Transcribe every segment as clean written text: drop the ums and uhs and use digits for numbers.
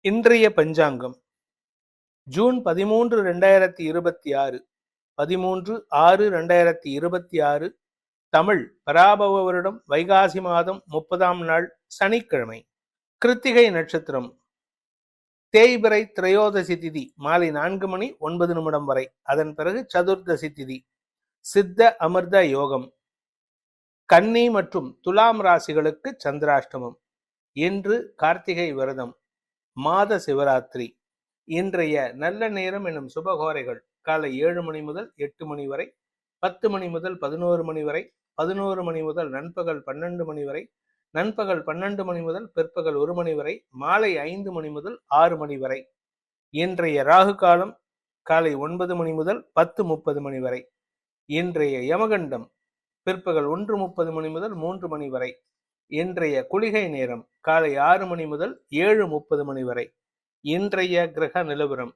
இன்றைய பஞ்சாங்கம் ஜூன் 13, 2026, 13/6/2026, தமிழ் பராபவ வருடம் வைகாசி மாதம் 30ஆம் நாள் சனிக்கிழமை. கிருத்திகை நட்சத்திரம். தேய்பிறை திரையோதசி திதி மாலை 4 மணி 9 நிமிடம் வரை. அதன் பிறகு சதுர்தசி திதி. சித்த அமிர்த யோகம். கன்னி மற்றும் துலாம் ராசிகளுக்கு சந்திராஷ்டமம். இன்று கார்த்திகை விரதம், மாத சிவராத்திரி. இன்றைய நல்ல நேரம் எனும் சுபகோரைகள் காலை 7 மணி முதல் 8 மணி வரை, 10 மணி முதல் 11 மணி வரை, 11 மணி முதல் நண்பகல் 12 மணி வரை, நண்பகல் 12 மணி முதல் பிற்பகல் 1 மணி வரை, மாலை 5 மணி முதல் 6 மணி வரை. இன்றைய ராகு காலம் காலை 9 மணி முதல் 10:30 மணி வரை. இன்றைய யமகண்டம் பிற்பகல் 1:30 மணி முதல் 3 மணி வரை. இன்றைய குளிகை நேரம் காலை 6 மணி முதல் 7:30 மணி வரை. இன்றைய கிரக நிலவரம்: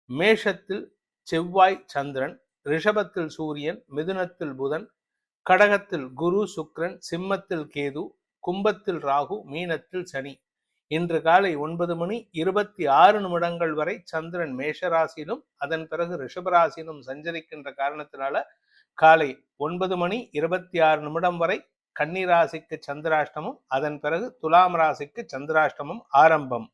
மேஷத்தில் செவ்வாய் சந்திரன், ரிஷபத்தில் சூரியன், மிதுனத்தில் புதன், கடகத்தில் குரு சுக்கிரன், சிம்மத்தில் கேது, கும்பத்தில் ராகு, மீனத்தில் சனி. இன்று காலை 9 மணி 26 நிமிடங்கள் வரை சந்திரன் மேஷராசியிலும் அதன் பிறகு ரிஷபராசியிலும் சஞ்சரிக்கின்ற காரணத்தினால காலை 9 மணி 26 நிமிடம் வரை கன்னி ராசிக்கு சந்திராஷ்டமம், அதன் பிறகு துலாம் ராசிக்கு சந்திராஷ்டமம் ஆரம்பம்.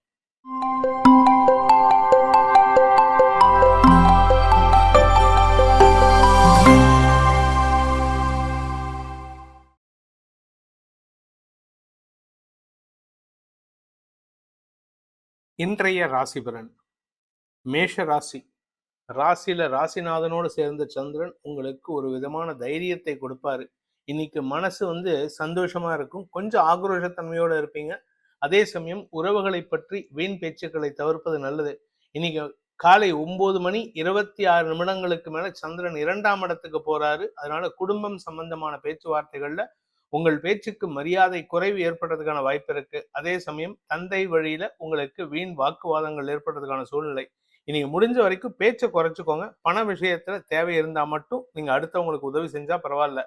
இன்றைய ராசிபலன். மேஷ ராசி. ராசியில ராசிநாதனோடு சேர்ந்த சந்திரன் உங்களுக்கு ஒரு விதமான தைரியத்தை கொடுப்பாரு. இன்னைக்கு மனசு சந்தோஷமா இருக்கும். கொஞ்சம் ஆக்ரோஷத்தன்மையோட இருப்பீங்க. அதே சமயம் உறவுகளை பற்றி வீண் பேச்சுக்களை தவிர்ப்பது நல்லது. இன்னைக்கு காலை 9 மணி 26 நிமிடங்களுக்கு மேல சந்திரன் 2ஆம் இடத்துக்கு போறாரு. அதனால குடும்பம் சம்பந்தமான பேச்சுவார்த்தைகள்ல உங்கள் பேச்சுக்கு மரியாதை குறைவு ஏற்படுறதுக்கான வாய்ப்பு இருக்கு. அதே சமயம் தந்தை வழியில உங்களுக்கு வீண் வாக்குவாதங்கள் ஏற்படுறதுக்கான சூழ்நிலை. இன்னைக்கு முடிஞ்ச வரைக்கும் பேச்சை குறைச்சிக்கோங்க. பண விஷயத்துல தேவை இருந்தா மட்டும் நீங்க அடுத்தவங்களுக்கு உதவி செஞ்சா பரவாயில்ல.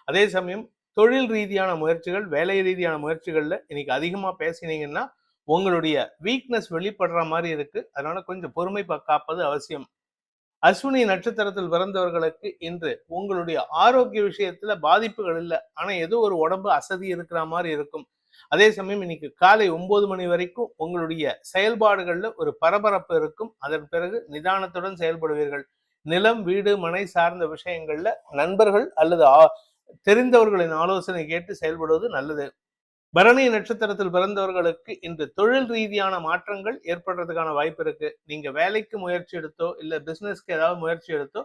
அதே சமயம் தொழில் ரீதியான முயற்சிகள், வேலை ரீதியான முயற்சிகள்ல இன்னைக்கு அதிகமா பேசினீங்கன்னா உங்களுடைய வீக்னஸ் வெளிப்படுற மாதிரி இருக்கு. அதனால கொஞ்சம் பொறுமை காப்பது அவசியம். அஸ்வினி நட்சத்திரத்தில் பிறந்தவர்களுக்கு இன்று உங்களுடைய ஆரோக்கிய விஷயத்துல பாதிப்புகள் இல்லை. ஆனா ஏதோ ஒரு உடம்பு அசதி இருக்கிற மாதிரி இருக்கும். அதே சமயம் இன்னைக்கு காலை 9 மணி வரைக்கும் உங்களுடைய செயல்பாடுகள்ல ஒரு பரபரப்பு இருக்கும். அதன் பிறகு நிதானத்துடன் செயல்படுவீர்கள். நிலம், வீடு, மனை சார்ந்த விஷயங்கள்ல நண்பர்கள் அல்லது தெரிந்தவர்களின் ஆலோசனை கேட்டு செயல்படுவது நல்லது. பரணி நட்சத்திரத்தில் பிறந்தவர்களுக்கு இன்று தொழில் ரீதியான மாற்றங்கள் ஏற்படுறதுக்கான வாய்ப்பு இருக்கு. நீங்க வேலைக்கு முயற்சி எடுத்தோ இல்ல பிசினஸ்க்கு ஏதாவது முயற்சி எடுத்தோ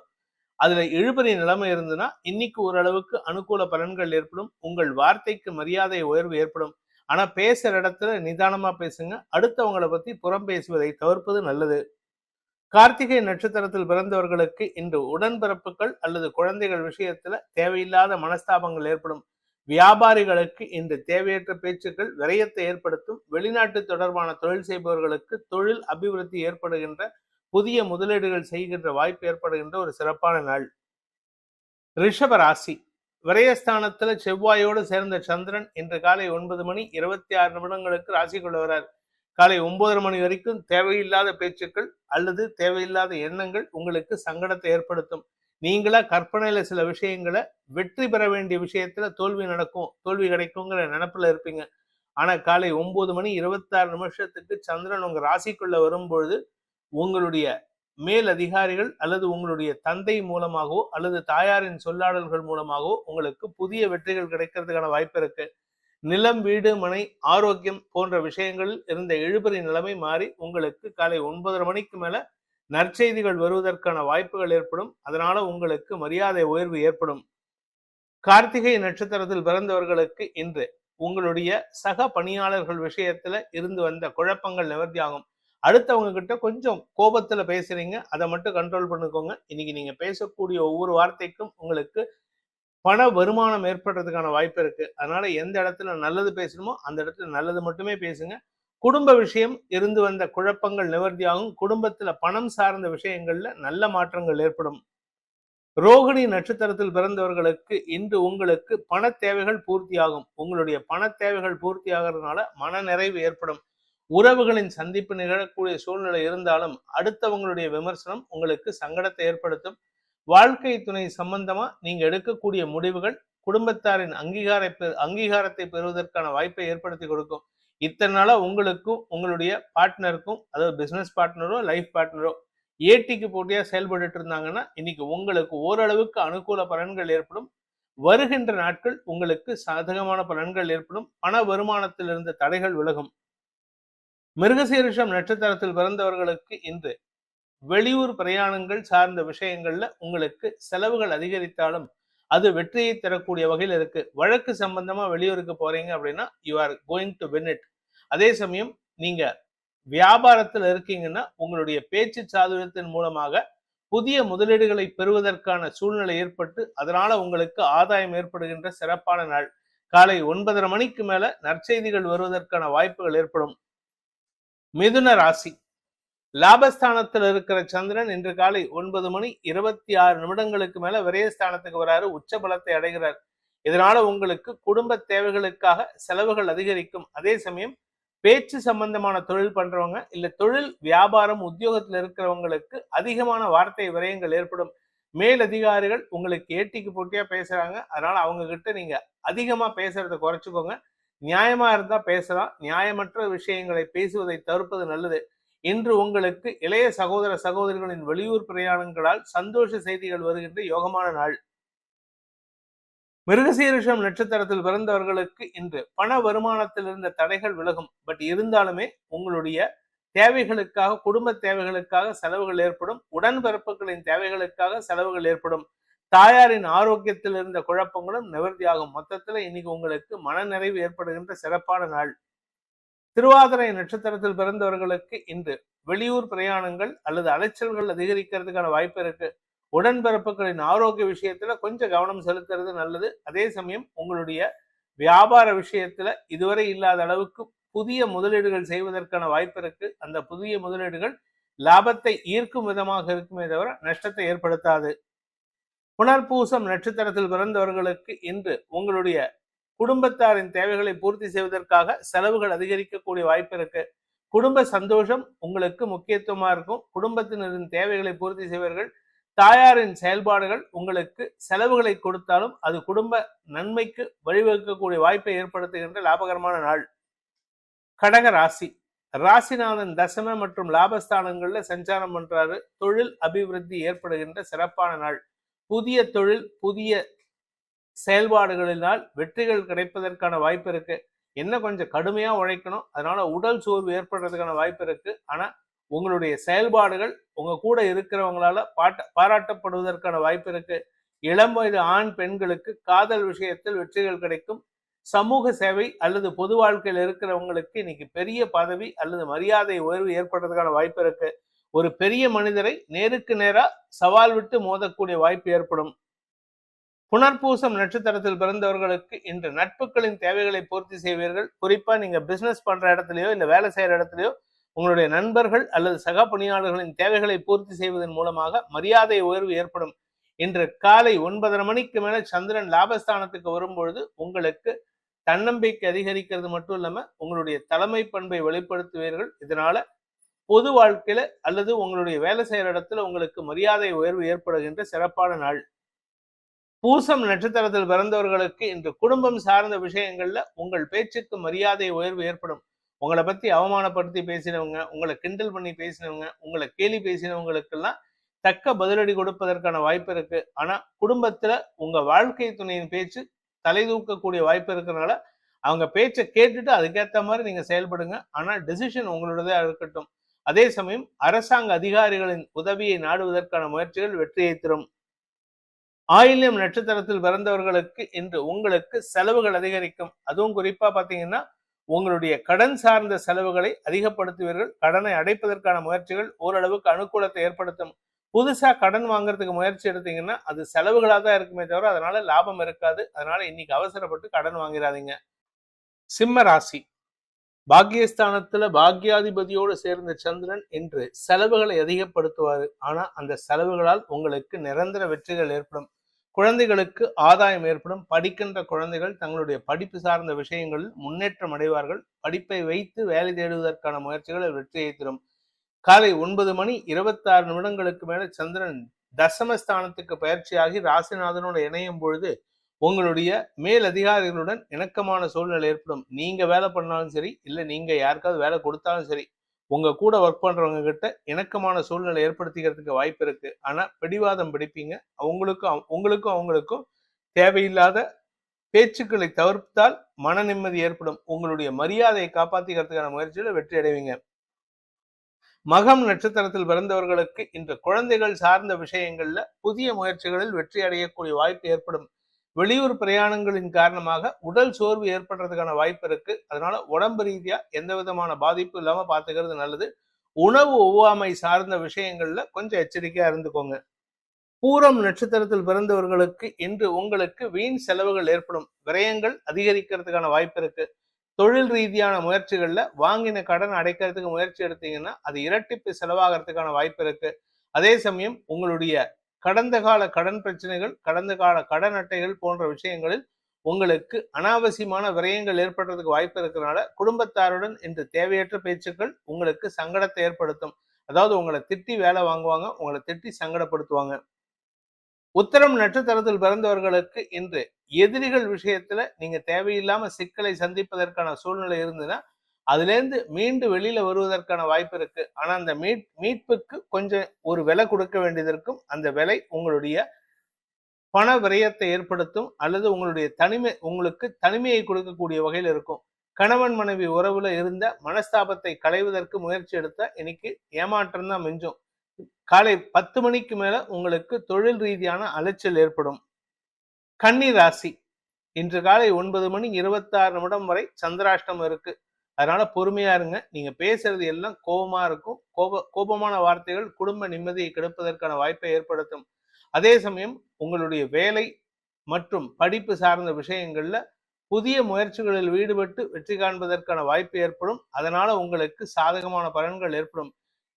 அதுல இழுபறி நிலைமை இருந்ததுன்னா இன்னைக்கு ஓரளவுக்கு அனுகூல பலன்கள் ஏற்படும். உங்கள் வார்த்தைக்கு மரியாதை உயர்வு ஏற்படும். ஆனா பேசுற இடத்துல நிதானமா பேசுங்க. அடுத்தவங்களை பத்தி புறம் பேசுவதை தவிர்ப்பது நல்லது. கார்த்திகை நட்சத்திரத்தில் பிறந்தவர்களுக்கு இன்று உடன்பிறப்புகள் அல்லது குழந்தைகள் விஷயத்துல தேவையில்லாத மனஸ்தாபங்கள் ஏற்படும். வியாபாரிகளுக்கு இன்று தேவையற்ற பேச்சுக்கள் விரயத்தை ஏற்படுத்தும். வெளிநாட்டு தொடர்பான தொழில் செய்பவர்களுக்கு தொழில் அபிவிருத்தி ஏற்படுகின்ற, புதிய முதலீடுகள் செய்கின்ற வாய்ப்பு ஏற்படுகின்ற ஒரு சிறப்பான நாள். ரிஷப ராசி. விரயஸ்தானத்துல செவ்வாயோடு சேர்ந்த சந்திரன் இன்று காலை 9 மணி 26 நிமிடங்களுக்கு ராசிக்குள்ள வரார். காலை 9:30 மணி வரைக்கும் தேவையில்லாத பேச்சுக்கள் அல்லது தேவையில்லாத எண்ணங்கள் உங்களுக்கு சங்கடத்தை ஏற்படுத்தும். நீங்களா கற்பனையில சில விஷயங்களை வெற்றி பெற வேண்டிய விஷயத்துல தோல்வி நடக்கும், தோல்வி கிடைக்குங்கிற நினைப்புல இருப்பீங்க. ஆனா காலை 9 மணி 26 நிமிஷத்துக்கு சந்திரன் உங்க ராசிக்குள்ள வரும்பொழுது உங்களுடைய மேல் அதிகாரிகள் அல்லது உங்களுடைய தந்தை மூலமாகவோ அல்லது தாயாரின் சொல்லாடல்கள் மூலமாகவோ உங்களுக்கு புதிய வெற்றிகள் கிடைக்கிறதுக்கான வாய்ப்பு இருக்கு. நிலம், வீடு, மனை, ஆரோக்கியம் போன்ற விஷயங்களில் இருந்த இழுபறி நிலைமை மாறி உங்களுக்கு காலை 9:30 மணிக்கு மேல நற்செய்திகள் வருவதற்கான வாய்ப்புகள் ஏற்படும். அதனால உங்களுக்கு மரியாதை உயர்வு ஏற்படும். கார்த்திகை நட்சத்திரத்தில் பிறந்தவர்களுக்கு இன்று உங்களுடைய சக பணியாளர்கள் விஷயத்துல இருந்து வந்த குழப்பங்கள் நிவர்த்தியாகும். அடுத்தவங்க கிட்ட கொஞ்சம் கோபத்துல பேசுறீங்க, அதை மட்டும் கண்ட்ரோல் பண்ணிக்கோங்க. இன்னைக்கு நீங்க பேசக்கூடிய ஒவ்வொரு வார்த்தைக்கும் உங்களுக்கு பண வருமானம் ஏற்படுறதுக்கான வாய்ப்பு இருக்கு. அதனால எந்த இடத்துல நல்லது பேசணுமோ அந்த இடத்துல நல்லது மட்டுமே பேசுங்க. குடும்ப விஷயம் இருந்து வந்த குழப்பங்கள் நிவர்த்தியாகும். குடும்பத்துல பணம் சார்ந்த விஷயங்கள்ல நல்ல மாற்றங்கள் ஏற்படும். ரோகிணி நட்சத்திரத்தில் பிறந்தவர்களுக்கு இன்று உங்களுக்கு பண தேவைகள் பூர்த்தியாகும். உங்களுடைய பண தேவைகள் பூர்த்தி ஆகிறதுனால மன நிறைவு ஏற்படும். உறவுகளின் சந்திப்பு நிகழக்கூடிய சூழ்நிலை இருந்தாலும் அடுத்தவங்களுடைய விமர்சனம் உங்களுக்கு சங்கடத்தை ஏற்படுத்தும். வாழ்க்கை துணை சம்பந்தமா நீங்க எடுக்கக்கூடிய முடிவுகள் குடும்பத்தாரின் அங்கீகாரத்தை பெறுவதற்கான வாய்ப்பை ஏற்படுத்தி கொடுக்கும். இத்தனை நாளா உங்களுக்கும் உங்களுடைய பார்ட்னருக்கும், அதாவது பிசினஸ் பார்ட்னரோ லைஃப் பார்ட்னரோ ஏட்டிக்கு போட்டியா செயல்பட்டு இருந்தாங்கன்னா இன்னைக்கு உங்களுக்கு ஓரளவுக்கு அனுகூல பலன்கள் ஏற்படும். வருகின்ற நாட்கள் உங்களுக்கு சாதகமான பலன்கள் ஏற்படும். பண வருமானத்தில் இருந்த தடைகள் விலகும். மிருகசீரிஷம் நட்சத்திரத்தில் பிறந்தவர்களுக்கு இன்று வெளியூர் பிரயாணங்கள் சார்ந்த விஷயங்கள்ல உங்களுக்கு செலவுகள் அதிகரித்தாலும் அது வெற்றியை தரக்கூடிய வகையில் இருக்கு. வழக்கு சம்பந்தமா வெளியூருக்கு போறீங்க அப்படின்னா you are going to win it. அதே சமயம் நீங்க வியாபாரத்தில் இருக்கீங்கன்னா உங்களுடைய பேச்சு சாதுரியத்தின் மூலமாக புதிய முதலீடுகளை பெறுவதற்கான சூழ்நிலை ஏற்பட்டு அதனால உங்களுக்கு ஆதாயம் ஏற்படுகின்ற சிறப்பான நாள். காலை 9:30 மணிக்கு மேல நற்செய்திகள் வருவதற்கான வாய்ப்புகள் ஏற்படும். மிதுன ராசி, லாபஸ்தானத்தில் இருக்கிற சந்திரன் இன்று காலை 9:26 மேல விரயஸ்தானத்துக்கு வராரு, உச்ச பலத்தை அடைகிறார். இதனால உங்களுக்கு குடும்ப தேவைகளுக்காக செலவுகள் அதிகரிக்கும். அதே சமயம் பேச்சு சம்பந்தமான தொழில் பண்றவங்க இல்ல தொழில் வியாபாரம் உத்தியோகத்தில் இருக்கிறவங்களுக்கு அதிகமான வார்த்தை விரயங்கள் ஏற்படும். மேலதிகாரிகள் உங்களுக்கு ஏட்டிக்கு போட்டியா பேசுறாங்க. அதனால அவங்க கிட்ட நீங்க அதிகமா பேசுறதை குறைச்சுக்கோங்க. நியாயமா இருந்தா பேசலாம். நியாயமற்ற விஷயங்களை பேசுவதை தவிர்ப்பது நல்லது. இன்று உங்களுக்கு இளைய சகோதர சகோதரிகளின் வெளியூர் பிரயாணங்களால் சந்தோஷ செய்திகள் வருகின்ற யோகமான நாள். மிருகசீரிஷம் நட்சத்திரத்தில் பிறந்தவர்களுக்கு இன்று பண வருமானத்தில் இருந்த தடைகள் விலகும். பட் இருந்தாலுமே உங்களுடைய தேவைகளுக்காக, குடும்ப தேவைகளுக்காக செலவுகள் ஏற்படும். உடன்பிறப்புகளின் தேவைகளுக்காக செலவுகள் ஏற்படும். தாயாரின் ஆரோக்கியத்தில் இருந்த குழப்பங்களும் நிவர்த்தியாகும். மொத்தத்துல இன்னைக்கு உங்களுக்கு மனநிறைவு ஏற்படுகின்ற சிறப்பான நாள். திருவாதிரை நட்சத்திரத்தில் பிறந்தவர்களுக்கு இன்று வெளியூர் பிரயாணங்கள் அல்லது அலைச்சல்கள் அதிகரிக்கிறதுக்கான வாய்ப்பு இருக்கு. உடன்பிறப்புகளின் ஆரோக்கிய விஷயத்துல கொஞ்சம் கவனம் செலுத்துறது நல்லது. அதே சமயம் உங்களுடைய வியாபார விஷயத்துல இதுவரை இல்லாத அளவுக்கு புதிய முதலீடுகள் செய்வதற்கான வாய்ப்பு இருக்கு. அந்த புதிய முதலீடுகள் லாபத்தை ஈர்க்கும் விதமாக இருக்குமே தவிர நஷ்டத்தை ஏற்படுத்தாது. புனர்பூசம் நட்சத்திரத்தில் பிறந்தவர்களுக்கு இன்று உங்களுடைய குடும்பத்தாரின் தேவைகளை பூர்த்தி செய்வதற்காக செலவுகள் அதிகரிக்கக்கூடிய வாய்ப்பு இருக்கு. குடும்ப சந்தோஷம் உங்களுக்கு முக்கியத்துவமா இருக்கும். குடும்பத்தினரின் தேவைகளை பூர்த்தி செய்வார்கள். தாயாரின் செயல்பாடுகள் உங்களுக்கு செலவுகளை கொடுத்தாலும் அது குடும்ப நன்மைக்கு வழிவகுக்கக்கூடிய வாய்ப்பை ஏற்படுத்துகின்ற லாபகரமான நாள். கடக ராசி, ராசிநாதன் தசம மற்றும் லாபஸ்தானங்கள்ல சஞ்சாரம் பண்றாரு. தொழில் அபிவிருத்தி ஏற்படுகின்ற சிறப்பான நாள். புதிய தொழில், புதிய செயல்பாடுகளினால் வெற்றிகள் கிடைப்பதற்கான வாய்ப்பு இருக்கு. என்ன கொஞ்சம் கடுமையா உழைக்கணும். அதனால உடல் சோர்வு ஏற்படுறதுக்கான வாய்ப்பு இருக்கு. ஆனா உங்களுடைய செயல்பாடுகள் உங்க கூட இருக்கிறவங்களால பாராட்டப்படுவதற்கான வாய்ப்பு இருக்கு. இளம் வயது ஆண் பெண்களுக்கு காதல் விஷயத்தில் வெற்றிகள் கிடைக்கும். சமூக சேவை அல்லது பொது வாழ்க்கையில் இருக்கிறவங்களுக்கு இன்னைக்கு பெரிய பதவி அல்லது மரியாதை உயர்வு ஏற்படுறதுக்கான வாய்ப்பு இருக்கு. ஒரு பெரிய மனிதரை நேருக்கு நேரா சவால் விட்டு மோதக்கூடிய வாய்ப்பு ஏற்படும். புனர்பூசம் நட்சத்திரத்தில் பிறந்தவர்களுக்கு இன்று நட்புகளின் தேவைகளை பூர்த்தி செய்வீர்கள். குறிப்பா நீங்க பிசினஸ் பண்ற இடத்துலயோ இல்ல வேலை செய்யற இடத்துலயோ உங்களுடைய நண்பர்கள் அல்லது சக பணியாளர்களின் தேவைகளை பூர்த்தி செய்வதன் மூலமாக மரியாதை உயர்வு ஏற்படும். இன்று காலை 9:30 மேல சந்திரன் லாபஸ்தானத்துக்கு வரும்பொழுது உங்களுக்கு தன்னம்பிக்கை அதிகரிக்கிறது மட்டும் இல்லாம உங்களுடைய தலைமை பண்பை வெளிப்படுத்துவீர்கள். இதனால பொது வாழ்க்கையில அல்லது உங்களுடைய வேலை செய்யற இடத்துல உங்களுக்கு மரியாதை உயர்வு ஏற்படுகின்ற சிறப்பான நாள். பூசம் நட்சத்திரத்தில் பிறந்தவர்களுக்கு இன்று குடும்பம் சார்ந்த விஷயங்கள்ல உங்கள் பேச்சுக்கு மரியாதை உயர்வு ஏற்படும். உங்களை பத்தி அவமானப்படுத்தி பேசினவங்க, உங்களை கிண்டல் பண்ணி பேசினவங்க, உங்களை கேலி பேசினவங்களுக்கெல்லாம் தக்க பதிலடி கொடுப்பதற்கான வாய்ப்பு இருக்கு. ஆனா குடும்பத்துல உங்க வாழ்க்கை துணையின் பேச்சு தலை தூக்கக்கூடிய வாய்ப்பு இருக்கிறதுனால அவங்க பேச்சை கேட்டுட்டு அதுக்கேற்ற மாதிரி நீங்க செயல்படுங்க. ஆனா டெசிஷன் உங்களோடதா இருக்கட்டும். அதே சமயம் அரசாங்க அதிகாரிகளின் உதவியை நாடுவதற்கான முயற்சிகள் வெற்றியை தரும். ஆயில்யம் நட்சத்திரத்தில் பிறந்தவர்களுக்கு இன்று உங்களுக்கு செலவுகள் அதிகரிக்கும். அதுவும் குறிப்பா பாத்தீங்கன்னா உங்களுடைய கடன் சார்ந்த செலவுகளை அதிகப்படுத்துவீர்கள். கடனை அடைப்பதற்கான முயற்சிகள் ஓரளவுக்கு அனுகூலத்தை ஏற்படுத்தும். புதுசா கடன் வாங்குறதுக்கு முயற்சி எடுத்தீங்கன்னா அது செலவுகளாக தான் இருக்குமே தவிர அதனால லாபம் இருக்காது. அதனால இன்னைக்கு அவசரப்பட்டு கடன் வாங்கிறாதீங்க. சிம்ம ராசி, பாக்கியஸ்தானத்துல பாக்கியாதிபதியோடு சேர்ந்த சந்திரன் இன்று செலவுகளை அதிகப்படுத்துவாரு. ஆனா அந்த செலவுகளால் உங்களுக்கு நிரந்தர வெற்றிகள் ஏற்படும். குழந்தைகளுக்கு ஆதாயம் ஏற்படும். படிக்கின்ற குழந்தைகள் தங்களுடைய படிப்பு சார்ந்த விஷயங்களில் முன்னேற்றம் அடைவார்கள். படிப்பை வைத்து வேலை தேடுவதற்கான முயற்சிகள் வெற்றியை தரும். காலை 9:26 மேல சந்திரன் தசமஸ்தானத்துக்கு பயிற்சியாகி ராசிநாதனோட இணையும் பொழுது உங்களுடைய மேல் அதிகாரிகளுடன் இணக்கமான சூழ்நிலை ஏற்படும். நீங்க வேலை பண்ணாலும் சரி, இல்ல நீங்க யாருக்காவது வேலை கொடுத்தாலும் சரி, உங்க கூட ஒர்க் பண்றவங்க கிட்ட இணக்கமான சூழ்நிலை ஏற்படுத்திக்கிறதுக்கு வாய்ப்பு இருக்கு. ஆனா பிடிவாதம் பிடிப்பீங்க. உங்களுக்கும் தேவையில்லாத பேச்சுக்களை தவிர்த்தால் மன நிம்மதி ஏற்படும். உங்களுடைய மரியாதையை காப்பாத்திக்கிறதுக்கான முயற்சியில வெற்றி அடைவீங்க. மகம் நட்சத்திரத்தில் பிறந்தவர்களுக்கு இன்று குழந்தைகள் சார்ந்த விஷயங்கள்ல புதிய முயற்சிகளில் வெற்றி அடையக்கூடிய வாய்ப்பு ஏற்படும். வெளியூர் பிரயாணங்களின் காரணமாக உடல் சோர்வு ஏற்படுறதுக்கான வாய்ப்பு இருக்கு. அதனால உடம்பு ரீதியா எந்த விதமான பாதிப்பு இல்லாம பாத்துக்கிறது நல்லது. உணவு ஒவ்வாமை சார்ந்த விஷயங்கள்ல கொஞ்சம் எச்சரிக்கையா இருந்துக்கோங்க. பூரம் நட்சத்திரத்தில் பிறந்தவர்களுக்கு இன்று உங்களுக்கு வீண் செலவுகள் ஏற்படும். விரயங்கள் அதிகரிக்கிறதுக்கான வாய்ப்பு இருக்கு. தொழில் ரீதியான முயற்சிகள்ல வாங்கின கடன் அடைக்கிறதுக்கு முயற்சி எடுத்தீங்கன்னா அது இரட்டிப்பு செலவாகிறதுக்கான வாய்ப்பு இருக்கு. அதே சமயம் உங்களுடைய கடந்த கால கடன் பிரச்சனைகள், கடந்த கால கடன் அட்டைகள் போன்ற விஷயங்களில் உங்களுக்கு அனாவசியமான விரயங்கள் ஏற்படுறதுக்கு வாய்ப்பு இருக்கிறதுனால குடும்பத்தாருடன் இன்று தேவையற்ற பேச்சுக்கள் உங்களுக்கு சங்கடத்தை ஏற்படுத்தும். அதாவது உங்களை திட்டி வேலை வாங்குவாங்க, உங்களை திட்டி சங்கடப்படுத்துவாங்க. உத்தரம் நட்சத்திரத்தில் பிறந்தவர்களுக்கு இன்று எதிரிகள் விஷயத்துல நீங்க தேவையில்லாம சிக்கலை சந்திப்பதற்கான சூழ்நிலை இருந்ததுன்னா அதுல இருந்து மீண்டு வெளியில வருவதற்கான வாய்ப்பு இருக்கு. ஆனா அந்த மீட்புக்கு கொஞ்சம் ஒரு விலை கொடுக்க வேண்டியது இருக்கும். அந்த விலை உங்களுடைய பண விரயத்தை ஏற்படுத்தும் அல்லது உங்களுக்கு தனிமையை கொடுக்கக்கூடிய வகையில் இருக்கும். கணவன் மனைவி உறவுல இருந்த மனஸ்தாபத்தை களைவதற்கு முயற்சி எடுத்தா இன்னைக்கு ஏமாற்றம் தான் மிஞ்சும். காலை 10 மணிக்கு மேல உங்களுக்கு தொழில் ரீதியான அலைச்சல் ஏற்படும். கன்னி ராசி இன்று காலை 9:26 வரை சந்திராஷ்டமம் இருக்கு. அதனால பொறுமையா இருங்க. நீங்க பேசுறது எல்லாம் கோபமா இருக்கும். கோபமான வார்த்தைகள் குடும்ப நிம்மதியை கெடுப்பதற்கான வாய்ப்பை ஏற்படுத்தும். அதே சமயம் உங்களுடைய வேலை மற்றும் படிப்பு சார்ந்த விஷயங்கள்ல புதிய முயற்சிகளில் ஈடுபட்டு வெற்றி காண்பதற்கான வாய்ப்பு ஏற்படும். அதனால உங்களுக்கு சாதகமான பலன்கள் ஏற்படும்.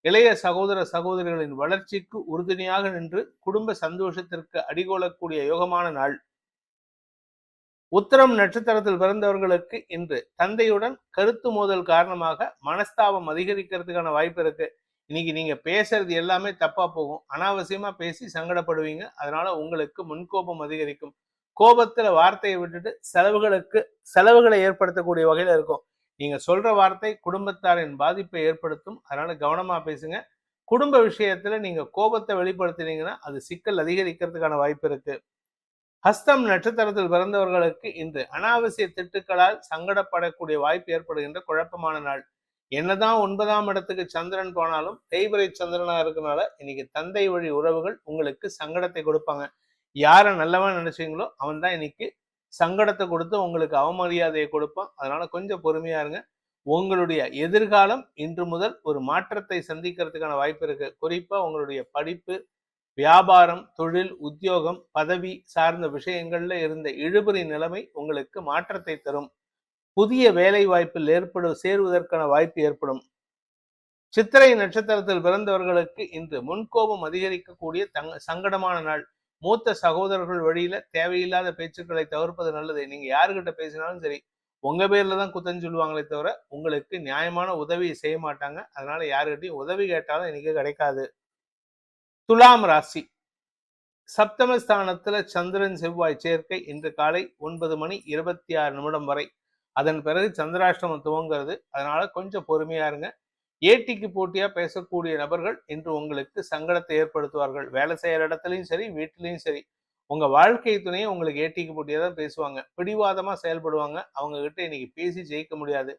இளைய சகோதர சகோதரிகளின் வளர்ச்சிக்கு உறுதுணையாக நின்று குடும்ப சந்தோஷத்திற்கு அடிகோலக்கூடிய யோகமான நாள். உத்திரம் நட்சத்திரத்தில் பிறந்தவர்களுக்கு இன்று தந்தையுடன் கருத்து மோதல் காரணமாக மனஸ்தாபம் அதிகரிக்கிறதுக்கான வாய்ப்பு இருக்கு. இன்னைக்கு நீங்க பேசுறது எல்லாமே தப்பா போகும். அனாவசியமா பேசி சங்கடப்படுவீங்க. அதனால உங்களுக்கு முன்கோபம் அதிகரிக்கும். கோபத்துல வார்த்தையை விட்டுட்டு செலவுகளை ஏற்படுத்தக்கூடிய வகையில இருக்கும். நீங்க சொல்ற வார்த்தை குடும்பத்தாரின் பாதிப்பை ஏற்படுத்தும். அதனால கவனமா பேசுங்க. குடும்ப விஷயத்துல நீங்க கோபத்தை வெளிப்படுத்தினீங்கன்னா அது சிக்கல் அதிகரிக்கிறதுக்கான வாய்ப்பு இருக்கு. ஹஸ்தம் நட்சத்திரத்தில் பிறந்தவர்களுக்கு இன்று அனாவசிய திட்டுக்களால் சங்கடப்படக்கூடிய வாய்ப்பு ஏற்படுகின்ற குழப்பமான நாள். என்னதான் 9ஆம் இடத்துக்கு சந்திரன் போனாலும் தேய்பிரை சந்திரனா இருக்கனால இன்னைக்கு தந்தை வழி உறவுகள் உங்களுக்கு சங்கடத்தை கொடுப்பாங்க. யாரை நல்லவன் நினைச்சீங்களோ அவன் தான் இன்னைக்கு சங்கடத்தை கொடுத்து உங்களுக்கு அவமரியாதையை கொடுப்பான். அதனால கொஞ்சம் பொறுமையா இருங்க. உங்களுடைய எதிர்காலம் இன்று முதல் ஒரு மாற்றத்தை சந்திக்கிறதுக்கான வாய்ப்பு இருக்கு. குறிப்பா உங்களுடைய படிப்பு, வியாபாரம், தொழில், உத்தியோகம், பதவி சார்ந்த விஷயங்கள்ல இருந்த இழுபறி நிலைமை உங்களுக்கு மாற்றத்தை தரும். புதிய வேலை வாய்ப்பில் சேருவதற்கான வாய்ப்பு ஏற்படும். சித்திரை நட்சத்திரத்தில் பிறந்தவர்களுக்கு இன்று முன்கோபம் அதிகரிக்கக்கூடிய சங்கடமான நாள். மூத்த சகோதரர்கள் வழியில தேவையில்லாத பேச்சுக்களை தவிர்ப்பது நல்லது. நீங்க யாருக்கிட்ட பேசினாலும் சரி உங்க பேர்ல தான் குத்தம் சொல்லுவாங்களே தவிர உங்களுக்கு நியாயமான உதவியை செய்ய மாட்டாங்க. அதனால யாருக்கிட்டையும் உதவி கேட்டாலும் இன்னைக்கு கிடைக்காது. துலாம் ராசி சப்தமஸ்தானத்துல சந்திரன் செவ்வாய் சேர்க்கை இன்று காலை 9:26 வரை. அதன் பிறகு சந்திராஷ்டமம் துவங்கிறது. அதனால கொஞ்சம் பொறுமையா இருங்க. ஏட்டிக்கு போட்டியா பேசக்கூடிய நபர்கள் இன்று உங்களுக்கு சங்கடத்தை ஏற்படுத்துவார்கள். வேலை செய்யற இடத்துலையும் சரி, வீட்டிலையும் சரி. உங்க வாழ்க்கை துணையை உங்களுக்கு ஏட்டிக்கு போட்டியா தான் பேசுவாங்க. பிடிவாதமா செயல்படுவாங்க. அவங்க கிட்ட இன்னைக்கு பேசி ஜெயிக்க முடியாது.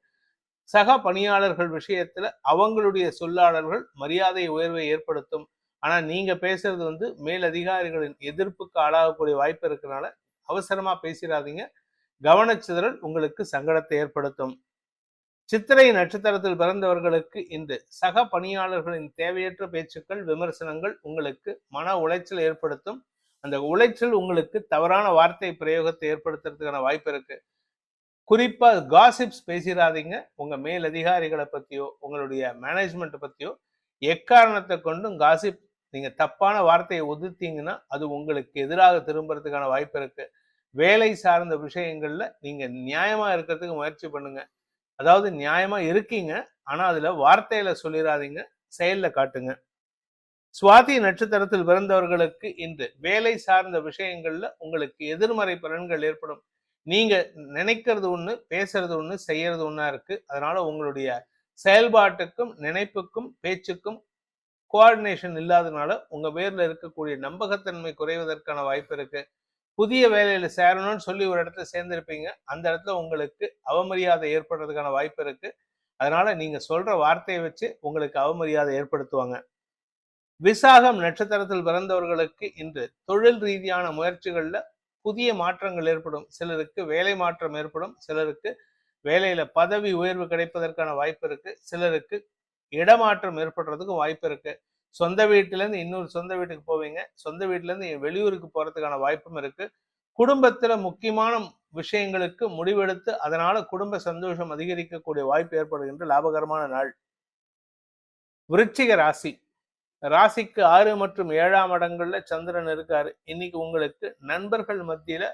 சக பணியாளர்கள் விஷயத்துல அவங்களுடைய சொல்லாடல்கள் மரியாதை உயர்வை ஏற்படுத்தும். ஆனா நீங்க பேசுறது மேல் அதிகாரிகளின் எதிர்ப்புக்கு ஆளாகக்கூடிய வாய்ப்பு இருக்கிறதுனால அவசரமா பேசிடாதீங்க. கவனச்சிதறல் உங்களுக்கு சங்கடத்தை ஏற்படுத்தும். சித்திரை நட்சத்திரத்தில் பிறந்தவர்களுக்கு இன்று சக பணியாளர்களின் தேவையற்ற பேச்சுக்கள், விமர்சனங்கள் உங்களுக்கு மன உளைச்சல் ஏற்படுத்தும். அந்த உளைச்சல் உங்களுக்கு தவறான வார்த்தை பிரயோகத்தை ஏற்படுத்துறதுக்கான வாய்ப்பு இருக்கு. குறிப்பா காசிப்ஸ் பேசிடாதீங்க. உங்க மேல் அதிகாரிகளை பத்தியோ உங்களுடைய மேனேஜ்மெண்ட் பத்தியோ எக்காரணத்தை கொண்டும் காசிப் நீங்க தப்பான வார்த்தையை உதிர்த்தீங்கன்னா அது உங்களுக்கு எதிராக திரும்புறதுக்கான வாய்ப்பு இருக்கு. வேலை சார்ந்த விஷயங்கள்ல நீங்க நியாயமா இருக்கிறதுக்கு முயற்சி பண்ணுங்க. அதாவது நியாயமா இருக்கீங்க, ஆனா அதுல வார்த்தையில சொல்லிடாதீங்க, செயல்ல காட்டுங்க. சுவாதி நட்சத்திரத்தில் பிறந்தவர்களுக்கு இன்று வேலை சார்ந்த விஷயங்கள்ல உங்களுக்கு எதிர்மறை பலன்கள் ஏற்படும். நீங்க நினைக்கிறது ஒண்ணு, பேசுறது ஒண்ணு, செய்யறது ஒண்ணா இருக்கு. அதனால உங்களுடைய செயல்பாட்டுக்கும் நினைப்புக்கும் பேச்சுக்கும் கோஆர்டினேஷன் இல்லாதனால உங்க பேர்ல இருக்கக்கூடிய நம்பகத்தன்மை குறைவதற்கான வாய்ப்பு இருக்கு. புதிய வேலையில சேரணும்னு சொல்லி ஒரு இடத்துல சேர்ந்திருப்பீங்க, அந்த இடத்துல உங்களுக்கு அவமரியாதை ஏற்படுறதுக்கான வாய்ப்பு இருக்கு. அதனால நீங்க சொல்ற வார்த்தையை வச்சு உங்களுக்கு அவமரியாதை ஏற்படுத்துவாங்க. விசாகம் நட்சத்திரத்தில் பிறந்தவர்களுக்கு இன்று தொழில் ரீதியான முயற்சிகள்ல புதிய மாற்றங்கள் ஏற்படும். சிலருக்கு வேலை மாற்றம் ஏற்படும், சிலருக்கு வேலையில பதவி உயர்வு கிடைப்பதற்கான வாய்ப்பு இருக்கு, சிலருக்கு இடமாற்றம் ஏற்படுறதுக்கு வாய்ப்பு இருக்கு. சொந்த வீட்டுல இருந்து இன்னொரு சொந்த வீட்டுக்கு போவீங்க, சொந்த வீட்டுல இருந்து வெளியூருக்கு போறதுக்கான வாய்ப்பும் இருக்கு. குடும்பத்துல முக்கியமான விஷயங்களுக்கு முடிவெடுத்து அதனால குடும்ப சந்தோஷம் அதிகரிக்கக்கூடிய வாய்ப்பு ஏற்படுகின்ற லாபகரமான நாள். விருச்சிக ராசி. ராசிக்கு 6 மற்றும் 7ஆம் இடங்கள்ல சந்திரன் இருக்காரு. இன்னைக்கு உங்களுக்கு நண்பர்கள் மத்தியில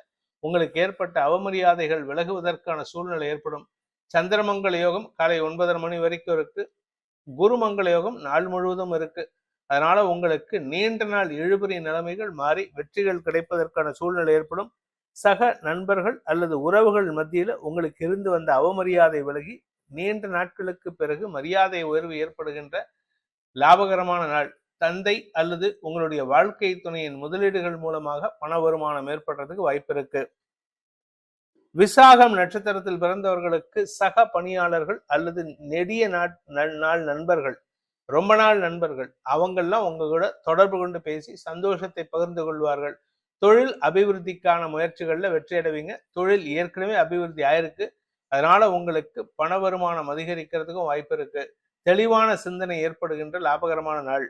உங்களுக்கு ஏற்பட்ட அவமரியாதைகள் விலகுவதற்கான சூழ்நிலை ஏற்படும். சந்திரமங்கல யோகம் காலை 9:30 மணி வரைக்கும் இருக்கு. குருமங்கல யோகம் நாள் முழுவதும் இருக்கு. அதனால உங்களுக்கு நீண்ட நாள் இழுபறி நிலைமைகள் மாறி வெற்றிகள் கிடைப்பதற்கான சூழ்நிலை ஏற்படும். சக நண்பர்கள் அல்லது உறவுகள் மத்தியில உங்களுக்கு இருந்து வந்த அவமரியாதை விலகி நீண்ட நாட்களுக்கு பிறகு மரியாதை உயர்வு ஏற்படுகின்ற லாபகரமான நாள். தந்தை அல்லது உங்களுடைய வாழ்க்கை துணையின் முதலீடுகள் மூலமாக பண வருமானம் ஏற்படுறதுக்கு வாய்ப்பு இருக்கு. விசாகம் நட்சத்திரத்தில் பிறந்தவர்களுக்கு சக பணியாளர்கள் அல்லது நெடிய நாள் நண்பர்கள், ரொம்ப நாள் நண்பர்கள், அவங்கெல்லாம் உங்க கூட தொடர்பு கொண்டு பேசி சந்தோஷத்தை பகிர்ந்து கொள்வார்கள். தொழில் அபிவிருத்திக்கான முயற்சிகள்ல வெற்றி அடைவீங்க. தொழில் ஏற்கனவே அபிவிருத்தி ஆயிருக்கு, அதனால உங்களுக்கு பண வருமானம் அதிகரிக்கிறதுக்கும் வாய்ப்பு இருக்கு. தெளிவான சிந்தனை ஏற்படுகின்ற லாபகரமான நாள்.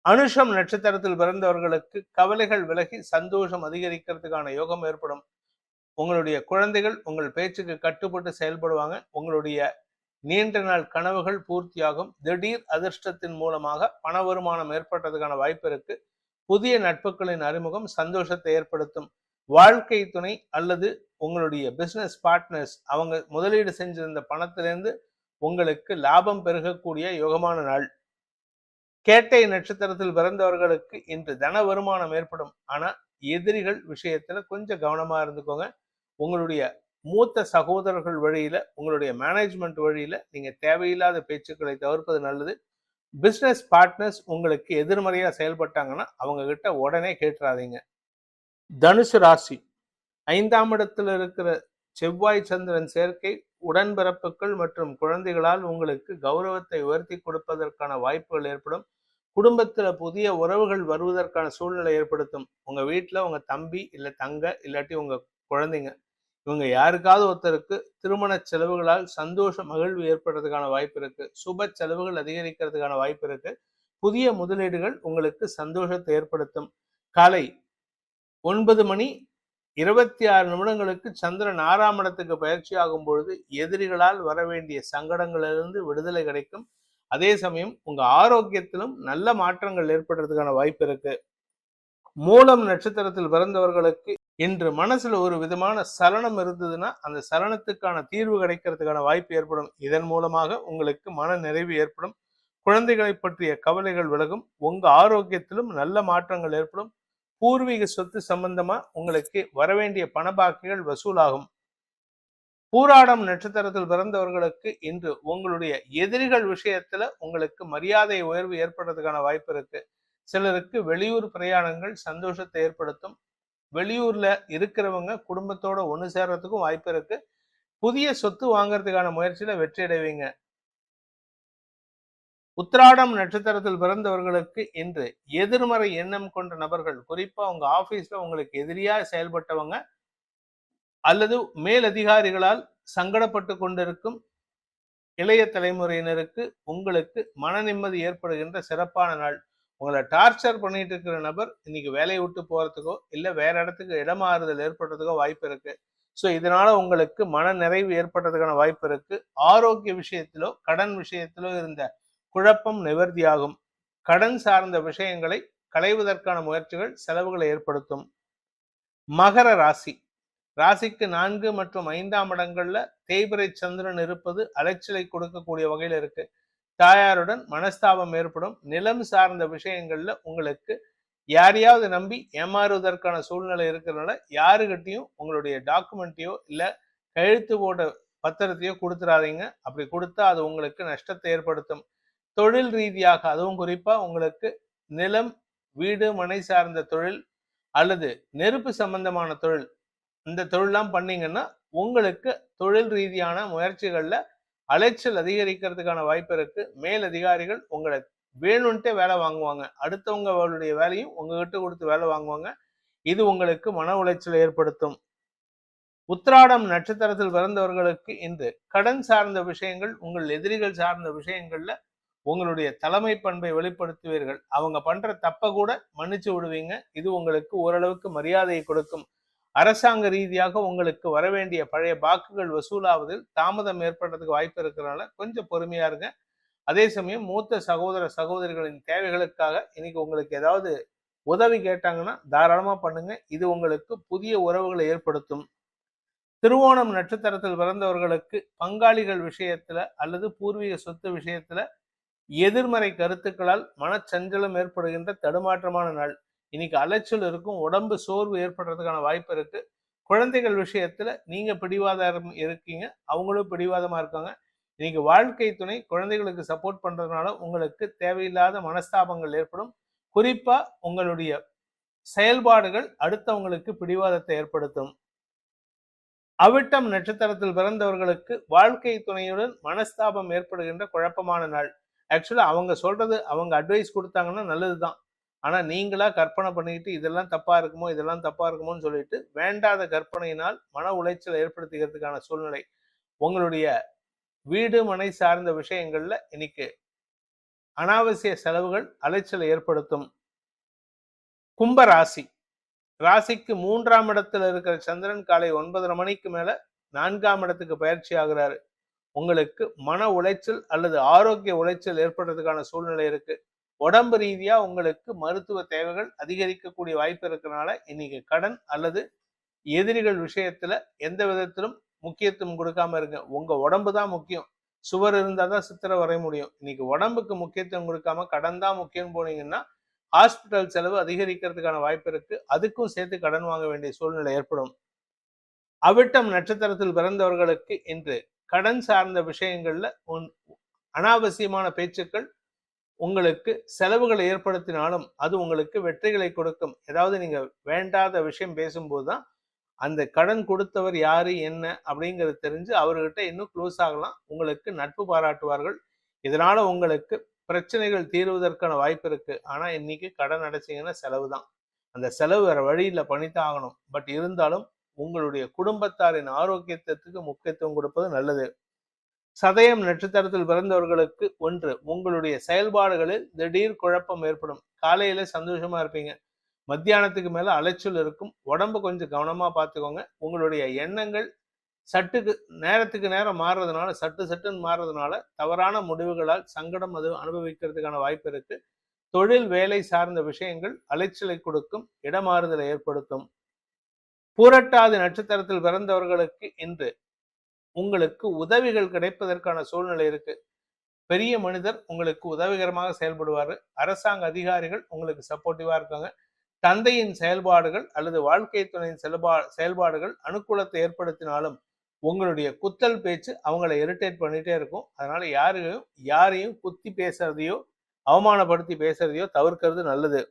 அனுஷம் நட்சத்திரத்தில் பிறந்தவர்களுக்கு கவலைகள் விலகி சந்தோஷம் அதிகரிக்கிறதுக்கான யோகம் ஏற்படும். உங்களுடைய குழந்தைகள் உங்கள் பேச்சுக்கு கட்டுப்பட்டு செயல்படுவாங்க. உங்களுடைய நீண்ட நாள் கனவுகள் பூர்த்தியாகும். திடீர் அதிர்ஷ்டத்தின் மூலமாக பண வருமானம் ஏற்படுறதுக்கான வாய்ப்பு இருக்கு. புதிய நட்புகளின் அறிமுகம் சந்தோஷத்தை ஏற்படுத்தும். வாழ்க்கை துணை அல்லது உங்களுடைய பிசினஸ் பார்ட்னர்ஸ் அவங்க முதலீடு செஞ்சிருந்த பணத்திலிருந்து உங்களுக்கு லாபம் பெருகக்கூடிய யோகமான நாள். கேட்டை நட்சத்திரத்தில் பிறந்தவர்களுக்கு இன்று தன வருமானம் ஏற்படும். ஆனா எதிரிகள் விஷயத்துல கொஞ்சம் கவனமா இருந்துக்கோங்க. உங்களுடைய மூத்த சகோதரர்கள் வழியில, உங்களுடைய மேனேஜ்மெண்ட் வழியில நீங்க தேவையில்லாத பேச்சுக்களை தவிர்ப்பது நல்லது. பிசினஸ் பார்ட்னர்ஸ் உங்களுக்கு எதிர்மறையா செயல்பட்டாங்கன்னா அவங்க கிட்ட உடனே கேட்டுறாதீங்க. தனுசு ராசி. 5ஆம் இடத்துல இருக்கிற செவ்வாய் சந்திரன் சேர்க்கை உடன்பிறப்புகள் மற்றும் குழந்தைகளால் உங்களுக்கு கௌரவத்தை உயர்த்தி கொடுப்பதற்கான வாய்ப்புகள் ஏற்படும். குடும்பத்துல புதிய உறவுகள் வருவதற்கான சூழ்நிலை ஏற்படுத்தும். உங்க வீட்டுல உங்க தம்பி இல்ல தங்க இல்லாட்டி உங்க குழந்தைங்க இவங்க யாருக்காவது ஒருத்தருக்கு திருமண செலவுகளால் சந்தோஷ மகிழ்வு ஏற்படுறதுக்கான வாய்ப்பு இருக்கு. சுப செலவுகள் அதிகரிக்கிறதுக்கான வாய்ப்பு இருக்கு. புதிய முதலீடுகள் உங்களுக்கு சந்தோஷத்தை ஏற்படுத்தும். காலை 9 மணி 26 நிமிடங்களுக்கு சந்திரன் 6ஆம் இடத்துக்கு பயிற்சி ஆகும் பொழுது எதிரிகளால் வர வேண்டிய சங்கடங்களிலிருந்து விடுதலை கிடைக்கும். அதே சமயம் உங்க ஆரோக்கியத்திலும் நல்ல மாற்றங்கள் ஏற்படுறதுக்கான வாய்ப்பு இருக்கு. மூலம் நட்சத்திரத்தில் பிறந்தவர்களுக்கு இன்று மனசுல ஒரு விதமான சலனம் இருந்ததுன்னா அந்த சலனத்துக்கான தீர்வு கிடைக்கிறதுக்கான வாய்ப்பு ஏற்படும். இதன் மூலமாக உங்களுக்கு மன நிறைவு ஏற்படும். குழந்தைகளை பற்றிய கவலைகள் விலகும். உங்க ஆரோக்கியத்திலும் நல்ல மாற்றங்கள் ஏற்படும். பூர்வீக சொத்து சம்பந்தமா உங்களுக்கு வரவேண்டிய பணபாக்கிகள் வசூலாகும். பூராடம் நட்சத்திரத்தில் பிறந்தவர்களுக்கு இன்று உங்களுடைய எதிரிகள் விஷயத்துல உங்களுக்கு மரியாதை உயர்வு ஏற்படுறதுக்கான வாய்ப்பு இருக்கு. சிலருக்கு வெளியூர் பிரயாணங்கள் சந்தோஷத்தை ஏற்படுத்தும். வெளியூர்ல இருக்கிறவங்க குடும்பத்தோட ஒண்ணு சேர்றதுக்கும் வாய்ப்பு இருக்கு. புதிய சொத்து வாங்கறதுக்கான முயற்சியில வெற்றி அடைவீங்க. உத்திராடம் நட்சத்திரத்தில் பிறந்தவர்களுக்கு இன்று எதிர்மறை எண்ணம் கொண்ட நபர்கள், குறிப்பா உங்க ஆபீஸ்ல உங்களுக்கு எதிரியா செயல்பட்டவங்க அல்லது மேலதிகாரிகளால் சங்கடப்பட்டு கொண்டிருக்கும் இளைய தலைமுறையினருக்கு உங்களுக்கு மன நிம்மதி ஏற்படுகின்ற சிறப்பான நாள். உங்களை டார்ச்சர் பண்ணிட்டு இருக்கிற நபர் இன்னைக்கு வேலையை விட்டு போறதுக்கோ இல்ல வேற இடத்துக்கு இடமாறுதல் ஏற்படுறதுக்கோ வாய்ப்பு இருக்கு. ஸோ இதனால உங்களுக்கு மன நிறைவு ஏற்படுறதுக்கான வாய்ப்பு இருக்கு. ஆரோக்கிய விஷயத்திலோ கடன் விஷயத்திலோ இருந்த குழப்பம் நிவர்த்தியாகும். கடன் சார்ந்த விஷயங்களை களைவதற்கான முயற்சிகள் செலவுகளை ஏற்படுத்தும். மகர ராசி. ராசிக்கு 4 மற்றும் 5ஆம் இடங்கள்ல தேய்பிறை சந்திரன் இருப்பது அலைச்சலை கொடுக்கக்கூடிய வகையில இருக்கு. தாயாருடன் மனஸ்தாபம் ஏற்படும். நிலம் சார்ந்த விஷயங்கள்ல உங்களுக்கு யாரையாவது நம்பி ஏமாறுவதற்கான சூழ்நிலை இருக்கிறதுனால யாருகிட்டையும் உங்களுடைய டாக்குமெண்ட்டையோ இல்ல கையெழுத்து போட்ட பத்திரத்தையோ கொடுத்துடாதீங்க. அப்படி கொடுத்தா அது உங்களுக்கு நஷ்டத்தை ஏற்படுத்தும். தொழில் ரீதியாக, அதுவும் குறிப்பா உங்களுக்கு நிலம், வீடு, மனை சார்ந்த தொழில் அல்லது நெருப்பு சம்பந்தமான தொழில், இந்த தொழிலாம் பண்ணீங்கன்னா உங்களுக்கு தொழில் ரீதியான முயற்சிகள்ல அலைச்சல் அதிகரிக்கிறதுக்கான வாய்ப்பு இருக்கு. மேல் அதிகாரிகள் உங்களை வேணும்ட்டே வேலை வாங்குவாங்க. அடுத்தவங்களுடைய வேலையும் உங்ககிட்ட கொடுத்து வேலை வாங்குவாங்க. இது உங்களுக்கு மன உளைச்சல் ஏற்படுத்தும். உத்திராடம் நட்சத்திரத்தில் பிறந்தவர்களுக்கு இன்று கடன் சார்ந்த விஷயங்கள், உங்கள் எதிரிகள் சார்ந்த விஷயங்கள்ல உங்களுடைய தலைமை பண்பை வெளிப்படுத்துவீர்கள். அவங்க பண்ற தப்ப கூட மன்னிச்சு விடுவீங்க. இது உங்களுக்கு ஓரளவுக்கு மரியாதையை கொடுக்கும். அரசாங்க ரீதியாக உங்களுக்கு வரவேண்டிய பழைய பாக்குகள் வசூலாவதில் தாமதம் ஏற்படுறதுக்கு வாய்ப்பு இருக்கிறதுனால கொஞ்சம் பொறுமையா இருங்க. அதே சமயம் மூத்த சகோதர சகோதரிகளின் தேவைகளுக்காக இன்னைக்கு உங்களுக்கு ஏதாவது உதவி கேட்டாங்கன்னா தாராளமா பண்ணுங்க. இது உங்களுக்கு புதிய உறவுகளை ஏற்படுத்தும். திருவோணம் நட்சத்திரத்தில் பிறந்தவர்களுக்கு பங்காளிகள் விஷயத்துல அல்லது பூர்வீக சொத்து விஷயத்துல எதிர்மறை கருத்துக்களால் மனச்சஞ்சலம் ஏற்படுகின்ற தடுமாற்றமான நாள். இன்னைக்கு அலைச்சல் இருக்கும். உடம்பு சோர்வு ஏற்படுறதுக்கான வாய்ப்பு இருக்கு. குழந்தைகள் விஷயத்துல நீங்க பிடிவாதம் இருக்கீங்க, அவங்களும் பிடிவாதமா இருக்காங்க. இன்னைக்கு வாழ்க்கை துணை குழந்தைகளுக்கு சப்போர்ட் பண்றதுனால உங்களுக்கு தேவையில்லாத மனஸ்தாபங்கள் ஏற்படும். குறிப்பா உங்களுடைய செயல்பாடுகள் அடுத்தவங்களுக்கு பிடிவாதத்தை ஏற்படுத்தும். அவிட்டம் நட்சத்திரத்தில் பிறந்தவர்களுக்கு வாழ்க்கை துணையுடன் மனஸ்தாபம் ஏற்படுகின்ற குழப்பமான நாள். ஆக்சுவலா அவங்க சொல்றது, அவங்க அட்வைஸ் கொடுத்தாங்கன்னா நல்லதுதான். ஆனா நீங்களா கற்பனை பண்ணிக்கிட்டு இதெல்லாம் தப்பா இருக்குமோ இதெல்லாம் தப்பா இருக்குமோன்னு சொல்லிட்டு வேண்டாத கற்பனையினால் மன உளைச்சல் ஏற்படுத்திக்கிறதுக்கான சூழ்நிலை. உங்களுடைய வீடு மனை சார்ந்த விஷயங்கள்ல இன்னைக்கு அனாவசிய செலவுகள் அலைச்சலை ஏற்படுத்தும். கும்ப ராசி. ராசிக்கு 3ஆம் இடத்துல இருக்கிற சந்திரன் காலை 9:30 மணிக்கு மேல 4ஆம் இடத்துக்கு பயிற்சி ஆகிறாரு. உங்களுக்கு மன உளைச்சல் அல்லது ஆரோக்கிய உளைச்சல் ஏற்படுறதுக்கான சூழ்நிலை இருக்கு. உடம்பு ரீதியா உங்களுக்கு மருத்துவ தேவைகள் அதிகரிக்கக்கூடிய வாய்ப்பு இருக்கிறனால இன்னைக்கு கடன் அல்லது எதிரிகள் விஷயத்துல எந்த விதத்திலும் முக்கியத்துவம் கொடுக்காம இருங்க. உங்க உடம்பு தான் முக்கியம். சுவர் இருந்தாதான் சித்திரை வரைய முடியும். இன்னைக்கு உடம்புக்கு முக்கியத்துவம் கொடுக்காம கடன் தான் முக்கியம் போனீங்கன்னா ஹாஸ்பிட்டல் செலவு அதிகரிக்கிறதுக்கான வாய்ப்பு இருக்கு. அதுக்கும் சேர்த்து கடன் வாங்க வேண்டிய சூழ்நிலை ஏற்படும். அவிட்டம் நட்சத்திரத்தில் பிறந்தவர்களுக்கு இன்று கடன் சார்ந்த விஷயங்கள்ல அனாவசியமான பேச்சுக்கள் உங்களுக்கு செலவுகளை ஏற்படுத்தினாலும் அது உங்களுக்கு வெற்றிகளை கொடுக்கும். ஏதாவது நீங்க வேண்டாத விஷயம் பேசும்போது தான் அந்த கடன் கொடுத்தவர் யாரு என்ன அப்படிங்கிறது தெரிஞ்சு அவர்கிட்ட இன்னும் க்ளோஸ் ஆகலாம். உங்களுக்கு நட்பு பாராட்டுவார்கள். இதனால உங்களுக்கு பிரச்சனைகள் தீர்வதற்கான வாய்ப்பு இருக்கு. ஆனா இன்னைக்கு கடன் அடைச்சிங்கன்னா செலவு தான். அந்த செலவு வேற வழியில பண்ணித்தான் ஆகணும். பட் இருந்தாலும் உங்களுடைய குடும்பத்தாரின் ஆரோக்கியத்திற்கு முக்கியத்துவம் கொடுப்பது நல்லது. சதயம் நட்சத்திரத்தில் பிறந்தவர்களுக்கு ஒன்று, உங்களுடைய செயல்பாடுகளில் திடீர் குழப்பம் ஏற்படும். காலையில சந்தோஷமா இருப்பீங்க, மத்தியானத்துக்கு மேல அலைச்சல் இருக்கும். உடம்பு கொஞ்சம் கவனமா பார்த்துக்கோங்க. உங்களுடைய எண்ணங்கள் நேரத்துக்கு நேரம் மாறுறதுனால சட்டுன்னு மாறுறதுனால தவறான முடிவுகளால் சங்கடம் அது அனுபவிக்கிறதுக்கான வாய்ப்பு இருக்கு. தொழில் வேலை சார்ந்த விஷயங்கள் அலைச்சலை கொடுக்கும், இடமாறுதலை ஏற்படுத்தும். பூரட்டாதி நட்சத்திரத்தில் பிறந்தவர்களுக்கு இன்று உங்களுக்கு உதவிகள் கிடைப்பதற்கான சூழ்நிலை இருக்கு. பெரிய மனிதர் உங்களுக்கு உதவிகரமாக செயல்படுவாரு. அரசாங்க அதிகாரிகள் உங்களுக்கு சப்போர்ட்டிவா இருக்காங்க. தந்தையின் செயல்பாடுகள் அல்லது வாழ்க்கை துணையின் செயல்பாடுகள் அனுகூலத்தை ஏற்படுத்தினாலும் உங்களுடைய குத்தல் பேச்சு அவங்களை இரிட்டேட் பண்ணிட்டே இருக்கும். அதனால யாரையும் குத்தி பேசுறதையோ அவமானப்படுத்தி பேசுறதையோ தவிர்க்கிறது நல்லது.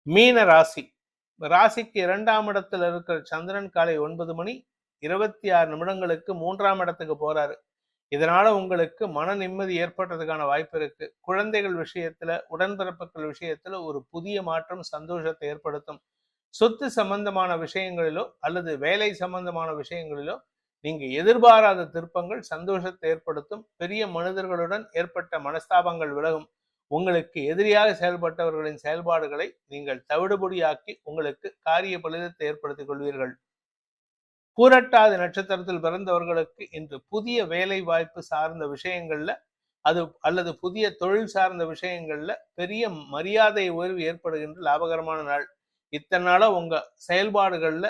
மீன ராசி. ராசிக்கு 2ஆம் இடத்துல இருக்கிற சந்திரன் காலை 9:26 3ஆம் இடத்துக்கு போறாரு. இதனால உங்களுக்கு மன நிம்மதி ஏற்படுறதுக்கான வாய்ப்பு இருக்கு. குழந்தைகள் விஷயத்துல, உடன்பிறப்புகள் விஷயத்துல ஒரு புதிய மாற்றம் சந்தோஷத்தை ஏற்படுத்தும். சொத்து சம்பந்தமான விஷயங்களிலோ அல்லது வேலை சம்பந்தமான விஷயங்களிலோ நீங்க எதிர்பாராத திருப்பங்கள் சந்தோஷத்தை ஏற்படுத்தும். பெரிய மனிதர்களுடன் ஏற்பட்ட மனஸ்தாபங்கள் விலகும். உங்களுக்கு எதிரியாக செயல்பட்டவர்களின் செயல்பாடுகளை நீங்கள் தவிடுபொடியாக்கி உங்களுக்கு காரிய பலிதத்தை ஏற்படுத்திக் கொள்வீர்கள். பூரட்டாதி நட்சத்திரத்தில் பிறந்தவர்களுக்கு இன்று புதிய வேலை வாய்ப்பு சார்ந்த விஷயங்கள்ல அல்லது புதிய தொழில் சார்ந்த விஷயங்கள்ல பெரிய மரியாதை உயர்வு ஏற்படுகின்ற லாபகரமான நாள். இத்தனை நாளா உங்க செயல்பாடுகள்ல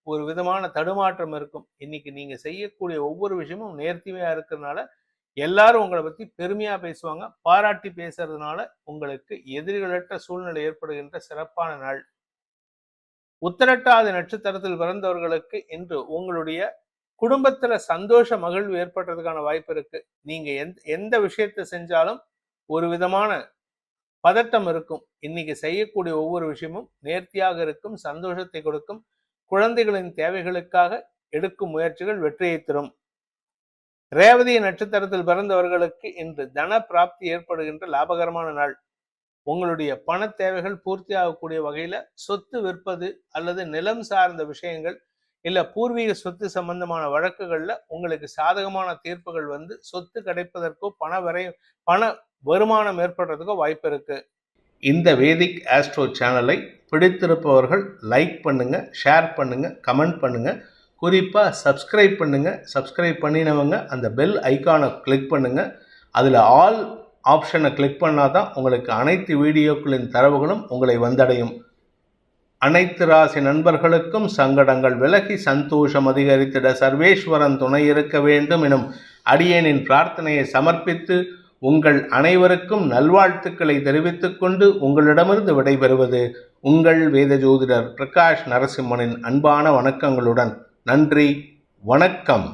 ஒரு விதமான தடுமாற்றம் இருக்கும். இன்னைக்கு நீங்க செய்யக்கூடிய ஒவ்வொரு விஷயமும் நேர்த்திமையா இருக்கிறதுனால எல்லாரும் உங்களை பத்தி பெருமையா பேசுவாங்க. பாராட்டி பேசுறதுனால உங்களுக்கு எதிரிகளற்ற சூழ்நிலை ஏற்படுகின்ற சிறப்பான நாள். உத்திரட்டாதி நட்சத்திரத்தில் பிறந்தவர்களுக்கு இன்று உங்களுடைய குடும்பத்துல சந்தோஷ மகிழ்வு ஏற்படுறதுக்கான வாய்ப்பு இருக்கு. நீங்க எந்த விஷயத்தை செஞ்சாலும் ஒரு விதமான பதட்டம் இருக்கும். இன்னைக்கு செய்யக்கூடிய ஒவ்வொரு விஷயமும் நேர்த்தியாக இருக்கும், சந்தோஷத்தை கொடுக்கும். குழந்தைகளின் தேவைகளுக்காக எடுக்கும் முயற்சிகள் வெற்றியை தரும். ரேவதி நட்சத்திரத்தில் பிறந்தவர்களுக்கு இன்று தன பிராப்தி ஏற்படுகின்ற லாபகரமான நாள். உங்களுடைய பண தேவைகள் பூர்த்தி ஆகக்கூடிய வகையில சொத்து விற்பது அல்லது நிலம் சார்ந்த விஷயங்கள் இல்ல பூர்வீக சொத்து சம்பந்தமான வழக்குகள்ல உங்களுக்கு சாதகமான தீர்ப்புகள் வந்து சொத்து கிடைப்பதற்கோ பண வருமானம் ஏற்படுறதுக்கோ வாய்ப்பு இருக்கு. இந்த வேதிக் ஆஸ்ட்ரோ சேனலை பிடித்திருப்பவர்கள் லைக் பண்ணுங்க, ஷேர் பண்ணுங்க, கமெண்ட் பண்ணுங்க. குறிப்பாக சப்ஸ்கிரைப் பண்ணுங்க. சப்ஸ்கிரைப் பண்ணினவங்க அந்த பெல் ஐக்கானை கிளிக் பண்ணுங்க. அதில் ஆல் ஆப்ஷனை கிளிக் பண்ணாதான் உங்களுக்கு அனைத்து வீடியோக்களின் தரவுகளும் உங்களை வந்தடையும். அனைத்து ராசி நண்பர்களுக்கும் சங்கடங்கள் விலகி சந்தோஷம் அதிகரித்திட சர்வேஸ்வரன் துணை இருக்க வேண்டும் எனும் அடியேனின் பிரார்த்தனையை சமர்ப்பித்து உங்கள் அனைவருக்கும் நல்வாழ்த்துக்களை தெரிவித்துக் கொண்டு உங்களிடமிருந்து விடைபெறுவது உங்கள் வேத ஜோதிடர் பிரகாஷ் நரசிம்மனின் அன்பான வணக்கங்களுடன். நன்றி, வணக்கம்.